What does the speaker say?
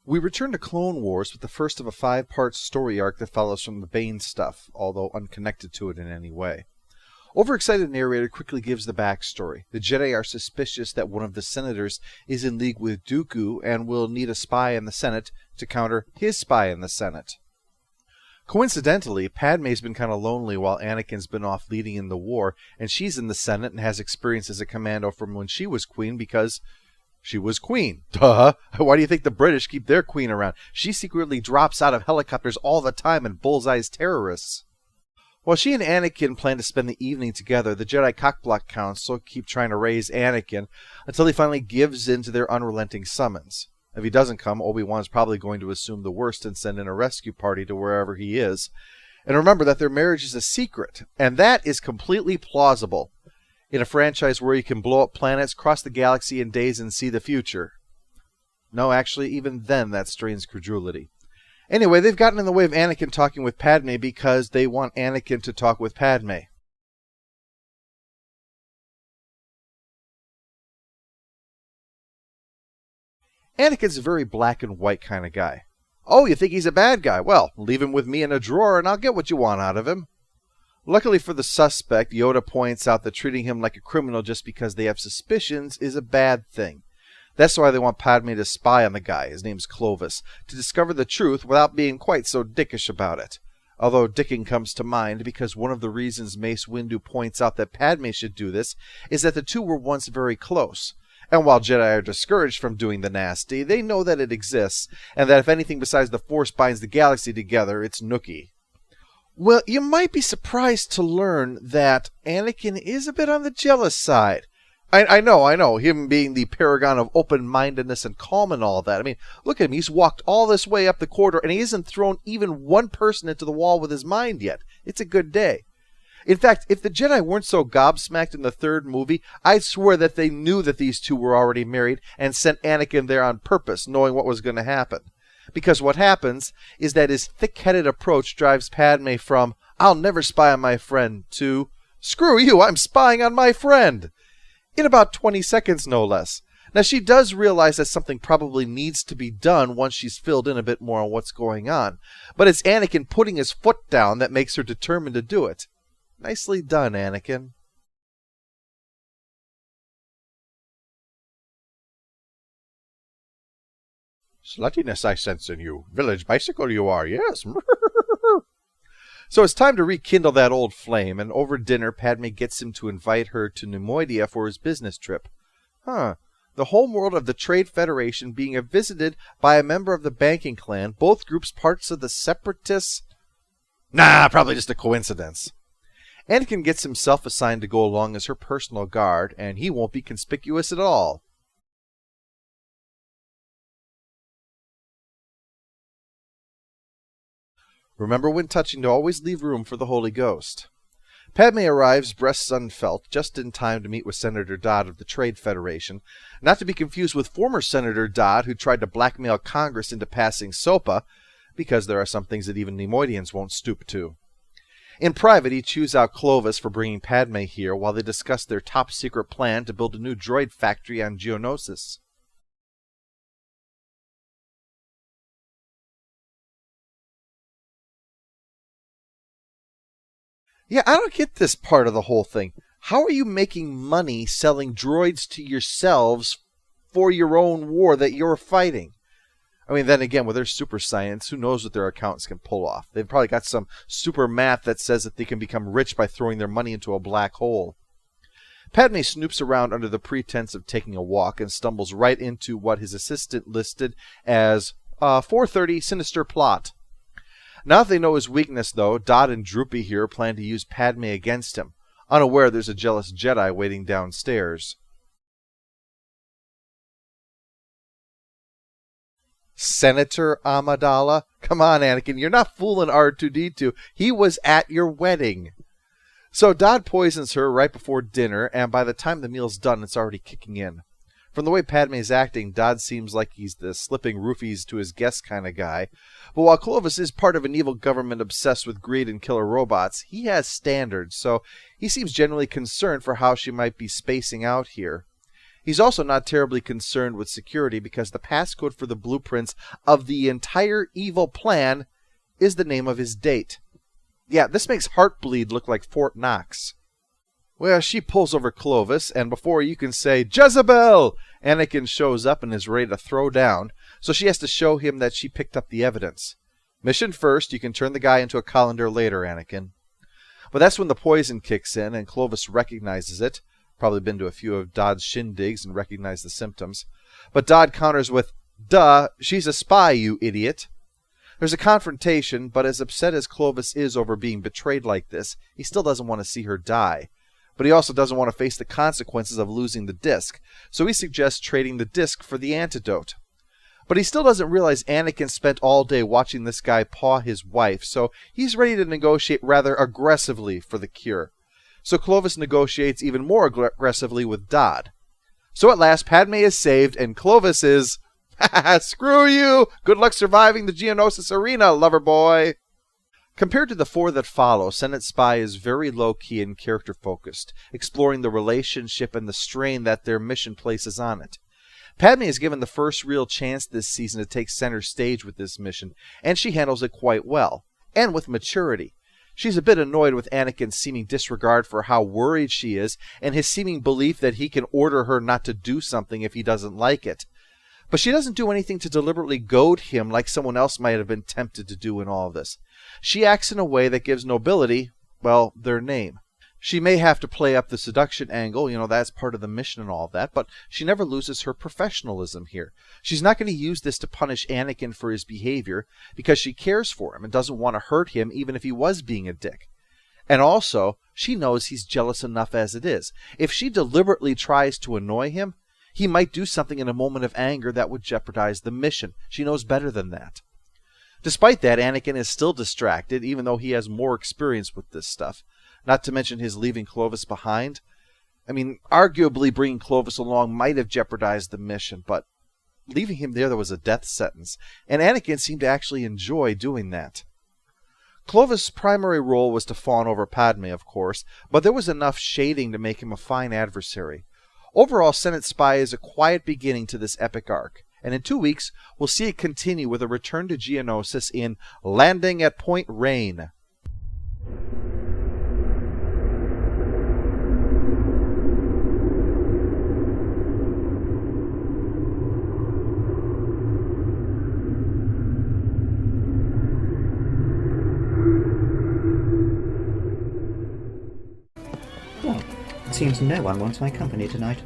We return to Clone Wars with the first of a 5-part story arc that follows from the Bane stuff, although unconnected to it in any way. Overexcited narrator quickly gives the backstory. The Jedi are suspicious that one of the senators is in league with Dooku and will need a spy in the Senate to counter his spy in the Senate. Coincidentally, Padme's been kind of lonely while Anakin's been off leading in the war, and she's in the Senate and has experience as a commando from when she was queen because she was queen. Duh! Why do you think the British keep their queen around? She secretly drops out of helicopters all the time and bullseyes terrorists. While she and Anakin plan to spend the evening together, the Jedi Cockblock Council keep trying to raise Anakin until he finally gives in to their unrelenting summons. If he doesn't come, Obi-Wan's probably going to assume the worst and send in a rescue party to wherever he is. And remember that their marriage is a secret, and that is completely plausible in a franchise where you can blow up planets, cross the galaxy in days, and see the future. No, actually, even then that strains credulity. Anyway, they've gotten in the way of Anakin talking with Padme because they want Anakin to talk with Padme. Anakin's a very black and white kind of guy. Oh, you think he's a bad guy? Well, leave him with me in a drawer and I'll get what you want out of him. Luckily for the suspect, Yoda points out that treating him like a criminal just because they have suspicions is a bad thing. That's why they want Padme to spy on the guy, his name's Clovis, to discover the truth without being quite so dickish about it. Although dicking comes to mind because one of the reasons Mace Windu points out that Padme should do this is that the two were once very close. And while Jedi are discouraged from doing the nasty, they know that it exists, and that if anything besides the Force binds the galaxy together, it's nookie. Well, you might be surprised to learn that Anakin is a bit on the jealous side. I know, him being the paragon of open-mindedness and calm and all that. I mean, look at him, he's walked all this way up the corridor, and he hasn't thrown even one person into the wall with his mind yet. It's a good day. In fact, if the Jedi weren't so gobsmacked in the third movie, I'd swear that they knew that these two were already married and sent Anakin there on purpose, knowing what was going to happen. Because what happens is that his thick-headed approach drives Padme from, I'll never spy on my friend, to, screw you, I'm spying on my friend! In about 20 seconds, no less. Now, she does realize that something probably needs to be done once she's filled in a bit more on what's going on, but it's Anakin putting his foot down that makes her determined to do it. Nicely done, Anakin. Sluttiness I sense in you. Village bicycle you are, yes. So it's time to rekindle that old flame, and over dinner Padme gets him to invite her to Nemoidia for his business trip. The homeworld of the Trade Federation being visited by a member of the banking clan, both groups parts of the Separatists. Nah, probably just a coincidence. Anakin gets himself assigned to go along as her personal guard, and he won't be conspicuous at all. Remember when touching to always leave room for the Holy Ghost. Padme arrives, breasts unfelt, just in time to meet with Senator Dodd of the Trade Federation, not to be confused with former Senator Dodd who tried to blackmail Congress into passing SOPA, because there are some things that even Nemoidians won't stoop to. In private, he chews out Clovis for bringing Padme here while they discuss their top-secret plan to build a new droid factory on Geonosis. Yeah, I don't get this part of the whole thing. How are you making money selling droids to yourselves for your own war that you're fighting? I mean, then again, with their super science, who knows what their accountants can pull off? They've probably got some super math that says that they can become rich by throwing their money into a black hole. Padme snoops around under the pretense of taking a walk and stumbles right into what his assistant listed as 4:30 sinister plot. Now that they know his weakness, though, Dodd and Droopy here plan to use Padme against him, unaware there's a jealous Jedi waiting downstairs. Senator Amidala? Come on, Anakin, you're not fooling R2-D2. He was at your wedding. So Dodd poisons her right before dinner, and by the time the meal's done, it's already kicking in. From the way Padme's acting, Dodd seems like he's the slipping roofies to his guests kind of guy. But while Clovis is part of an evil government obsessed with greed and killer robots, he has standards, so he seems genuinely concerned for how she might be spacing out here. He's also not terribly concerned with security because the passcode for the blueprints of the entire evil plan is the name of his date. Yeah, this makes Heartbleed look like Fort Knox. Well, she pulls over Clovis, and before you can say, Jezebel, Anakin shows up and is ready to throw down, so she has to show him that she picked up the evidence. Mission first, you can turn the guy into a colander later, Anakin. But that's when the poison kicks in, and Clovis recognizes it. Probably been to a few of Dodd's shindigs and recognized the symptoms. But Dodd counters with, Duh, she's a spy, you idiot. There's a confrontation, but as upset as Clovis is over being betrayed like this, he still doesn't want to see her die. But he also doesn't want to face the consequences of losing the disc, so he suggests trading the disc for the antidote. But he still doesn't realize Anakin spent all day watching this guy paw his wife, so he's ready to negotiate rather aggressively for the cure. So Clovis negotiates even more aggressively with Dodd. So at last, Padme is saved, and Clovis is, screw you! Good luck surviving the Geonosis arena, lover boy! Compared to the four that follow, Senate Spy is very low-key and character-focused, exploring the relationship and the strain that their mission places on it. Padme is given the first real chance this season to take center stage with this mission, and she handles it quite well, and with maturity. She's a bit annoyed with Anakin's seeming disregard for how worried she is, and his seeming belief that he can order her not to do something if he doesn't like it. But she doesn't do anything to deliberately goad him like someone else might have been tempted to do in all of this. She acts in a way that gives nobility, well, their name. She may have to play up the seduction angle, that's part of the mission and all of that, but she never loses her professionalism here. She's not going to use this to punish Anakin for his behavior because she cares for him and doesn't want to hurt him even if he was being a dick. And also, she knows he's jealous enough as it is. If she deliberately tries to annoy him, he might do something in a moment of anger that would jeopardize the mission. She knows better than that. Despite that, Anakin is still distracted, even though he has more experience with this stuff. Not to mention his leaving Clovis behind. Arguably bringing Clovis along might have jeopardized the mission, but leaving him there was a death sentence, and Anakin seemed to actually enjoy doing that. Clovis' primary role was to fawn over Padme, of course, but there was enough shading to make him a fine adversary. Overall, Senate Spy is a quiet beginning to this epic arc, and in 2 weeks, we'll see it continue with a return to Geonosis in Landing at Point Rain. Well, it seems no one wants my company tonight.